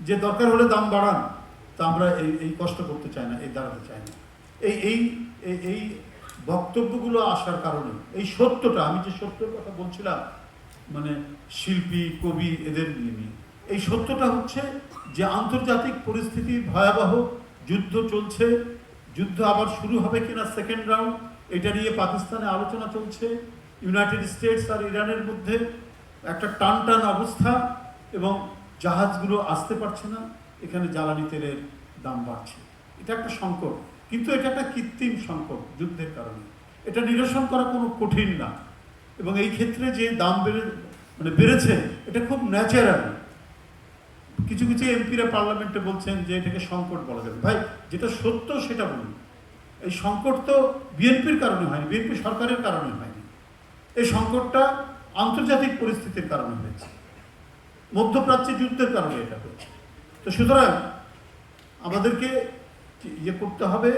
যে দরকার হলে দাম বাড়ান, তা আমরা এই কষ্ট করতে চাই না, এই দাঁড়াতে চাই না। এই এই এই বক্তব্যগুলো আসার কারণে এই সত্যটা, আমি যে সত্যের কথা বলছিলাম, মানে শিল্পী কবি এদের নিয়ে, এই সত্যটা হচ্ছে যে আন্তর্জাতিক পরিস্থিতি ভয়াবহ, যুদ্ধ চলছে, যুদ্ধ আবার শুরু হবে কিনা সেকেন্ড রাউন্ড, এটা নিয়ে পাকিস্তানে আলোচনা চলছে, ইউনাইটেড স্টেটস আর ইরানের মধ্যে একটা টান টান অবস্থা, এবং জাহাজগুলো আসতে পারছে না, এখানে জ্বালানি তেলের দাম বাড়ছে। এটা একটা সংকট, কিন্তু এটা একটা কৃত্রিম সংকট যুদ্ধের কারণে। এটা নিরসন করা কোনো কঠিন না, এবং এই ক্ষেত্রে যে দাম বেড়েছে এটা খুব ন্যাচারাল। কিছু কিছু এমপিরা পার্লামেন্টে বলছেন যে এটাকে সংকট বলা যাবে। ভাই, যেটা সত্য সেটা বলুন। এই সংকট তো বিএনপির কারণে হয়নি, বিএনপি সরকারের কারণে হয়নি, এই সংকটটা আন্তর্জাতিক পরিস্থিতির কারণে হয়েছে, মধ্যপ্রাচ্যে যুদ্ধের কারণে এটা হয়েছে। তো সুতরাং আমাদেরকে ইয়ে করতে হবে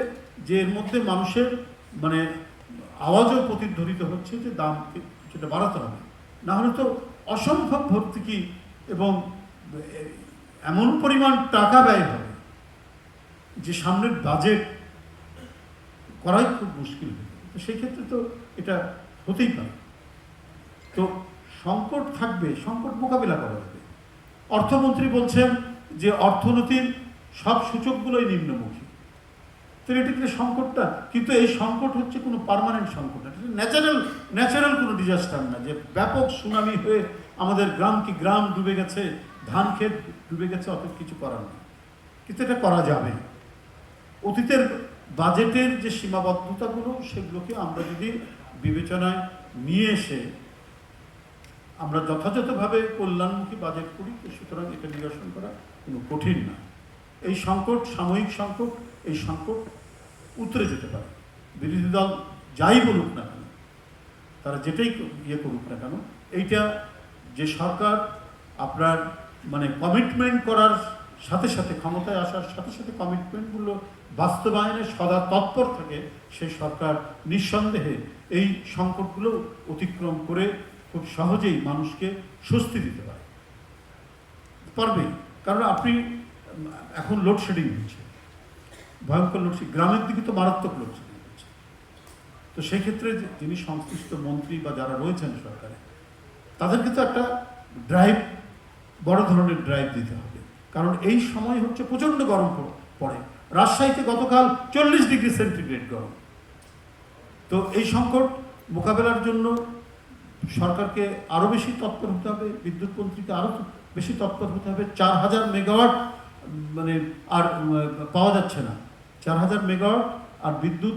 যে এর মধ্যে মানুষের আওয়াজও প্রতিধ্বনিত হচ্ছে যে দাম সেটা বাড়াতে হবে, না হলে তো অসম্ভব ভর্তুকি এবং এমন পরিমাণ টাকা ব্যয় হবে যে সামনের বাজেট করাই খুব মুশকিল হবে। তো সেই ক্ষেত্রে তো এটা হতেই পারে। তো সংকট থাকবে, সংকট মোকাবিলা করা যাবে। অর্থমন্ত্রী বলছেন যে অর্থনীতির সব সূচকগুলোই নিম্নমুখী, তো এটা কিন্তু সংকটটা, কিন্তু এই সংকট হচ্ছে কোনো পার্মানেন্ট সংকট না, ন্যাচারাল কোনো ডিজাস্টার না যে ব্যাপক সুনামি হয়ে আমাদের গ্রাম ডুবে গেছে, ধান ক্ষেত ডুবে গেছে, অত কিছু করার নেই। কিন্তু এটা করা যাবে। অতীতের বাজেটের যে সীমাবদ্ধতাগুলো, সেগুলোকে আমরা যদি বিবেচনায় নিয়ে এসে আমরা যথাযথভাবে কল্যাণমুখী বাজেট করি, তো সুতরাং এটা নিরসন করা কোনো কঠিন না। এই সংকট সাময়িক সংকট, এই সংকট উতরে যেতে পারে। বিরোধী দল যাই বলুক না কেন, তারা যেটাই ইয়ে করুক না কেন, এইটা যে সরকার আপনার কমিটমেন্ট করার সাথে সাথে, ক্ষমতায় আসার সাথে সাথে কমিটমেন্টগুলো বাস্তবায়নে সদা তৎপর থাকে, সেই সরকার নিঃসন্দেহে এই সংকটগুলো অতিক্রম করে খুব সহজেই মানুষকে স্বস্তি দিতে পারবে। কারণ আপনি এখন লোডশেডিং হচ্ছে, ভয়ঙ্কর লোডশেডিং, গ্রামের দিকে তো মারাত্মক লোডশেডিং হচ্ছে। তো সেই ক্ষেত্রে যিনি সংশ্লিষ্ট মন্ত্রী বা যারা রয়েছেন সরকারে, তাদেরকে তো একটা ড্রাইভ, বড় ধরনের ড্রাইভ দিতে হবে। কারণ এই সময় হচ্ছে প্রচণ্ড গরম পড়ে, রাজশাহীতে গতকাল 40 ডিগ্রি সেন্টিগ্রেড গরম। তো এই সংকট মোকাবেলার জন্য সরকারকে আরও বেশি তৎপর হতে হবে, বিদ্যুৎ মন্ত্রীকে আরও বেশি তৎপর হতে হবে। 4000 মেগাওয়াট আর পাওয়া যাচ্ছে না, 4000 মেগাওয়াট আর বিদ্যুৎ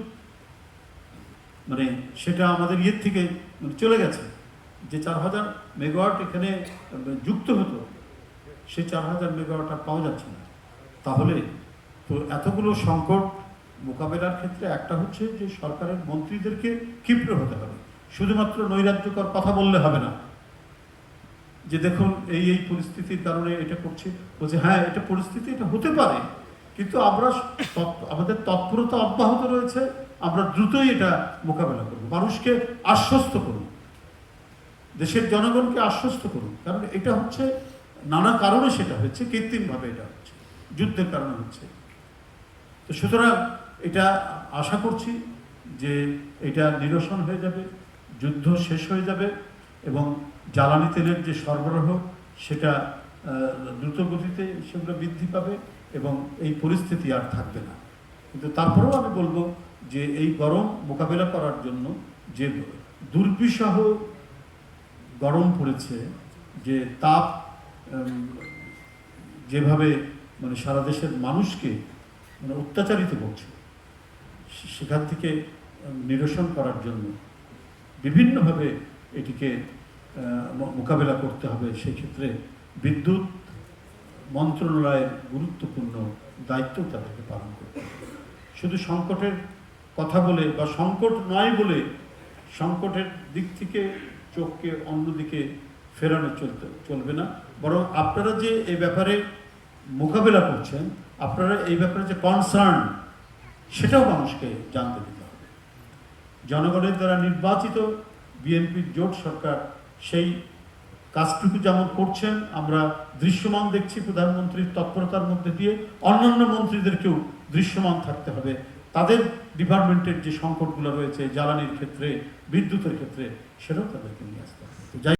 সেটা আমাদের ইয়ের থেকে চলে গেছে। যে 4000 মেগাওয়াট এখানে যুক্ত হতো, সেই 4000 মেগাওয়াট আর পাওয়া যাচ্ছে না। তাহলে তো এতগুলো সংকট মোকাবেলার ক্ষেত্রে একটা হচ্ছে যে সরকারের মন্ত্রীদেরকে ক্ষিপ্র হতে হবে। শুধুমাত্র নৈরাজ্যকর কথা বললে হবে না যে দেখুন এই পরিস্থিতির কারণে এটা করছে, বলছে হ্যাঁ এটা পরিস্থিতি, এটা হতে পারে, কিন্তু আমাদের তৎপরতা অব্যাহত রয়েছে, আমরা দ্রুতই এটা মোকাবেলা করব। মানুষকে আশ্বস্ত করুন, দেশের জনগণকে আশ্বস্ত করুন, কারণ এটা হচ্ছে নানা কারণে সেটা হচ্ছে, কৃত্রিমভাবে এটা হচ্ছে, যুদ্ধের কারণে হচ্ছে। তো সুতরাং এটা আশা করছি যে এটা নিরসন হয়ে যাবে, যুদ্ধ শেষ হয়ে যাবে, এবং জ্বালানি তেলের যে সরবরাহ সেটা দ্রুত গতিতে সেগুলো বৃদ্ধি পাবে, এবং এই পরিস্থিতি আর থাকবে না। কিন্তু তারপরেও আমি বলবো যে এই গরম মোকাবেলা করার জন্য যে দুর্বিষহ গরম পড়েছে, যে তাপ যেভাবে সারা দেশের মানুষকে অত্যাচারিত করছে, সেখান থেকে নিরসন করার জন্য বিভিন্নভাবে এটিকে মোকাবেলা করতে হবে। সেক্ষেত্রে বিদ্যুৎ মন্ত্রণালয়ের গুরুত্বপূর্ণ দায়িত্ব তাদেরকে পালন করতে হবে। শুধু সংকটের কথা বলে বা সংকট নয় বলে সংকটের দিক থেকে চোখকে অন্যদিকে ফেরানো চলবে না, বরং আপনারা যে এই ব্যাপারে মোকাবেলা করছেন, আপনারা এই ব্যাপারে যে কনসার্ন, সেটাও মানুষকে জানতে দিতে হবে। জনগণের দ্বারা নির্বাচিত বিএনপির জোট সরকার সেই কাজটুকু যেমন করছেন আমরা দৃশ্যমান দেখছি প্রধানমন্ত্রীর তৎপরতার মধ্যে দিয়ে, অন্যান্য মন্ত্রীদেরকেও দৃশ্যমান থাকতে হবে। তাদের ডিপার্টমেন্টের যে সংকটগুলো রয়েছে জ্বালানির ক্ষেত্রে, বিদ্যুতের ক্ষেত্রে, সেটাও তাদেরকে নিয়ে আসতে হবে।